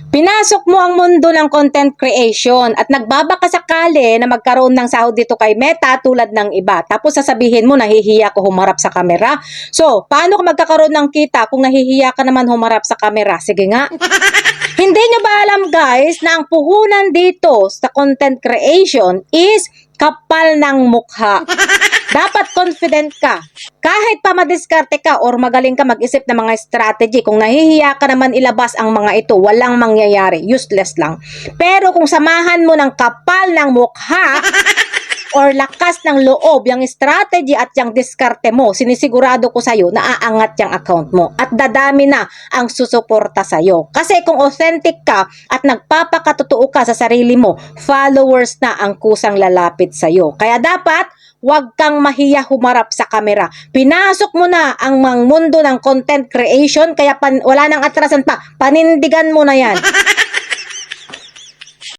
Pinasok mo ang mundo ng content creation at nagbabakasakali na magkaroon ng sahod dito kay Meta tulad ng iba. Tapos sasabihin mo, nahihiya ko humarap sa kamera. So, paano ka magkakaroon ng kita kung nahihiya ka naman humarap sa kamera? Sige nga. Hindi nyo ba alam guys na ang puhunan dito sa content creation is kapal ng mukha? Dapat confident ka. Kahit pa madiskarte ka or magaling ka mag-isip ng mga strategy, kung nahihiya ka naman ilabas ang mga ito, walang mangyayari. Useless lang. Pero kung samahan mo ng kapal ng mukha or lakas ng loob, yung strategy at yung diskarte mo, sinisigurado ko sa'yo na aangat yung account mo at dadami na ang susuporta sa'yo. Kasi kung authentic ka at nagpapakatotoo ka sa sarili mo, followers na ang kusang lalapit sa'yo. Kaya dapat, huwag kang mahiya humarap sa kamera. Pinasok mo na ang mundo ng content creation, kaya wala nang atrasan pa. Panindigan mo na yan.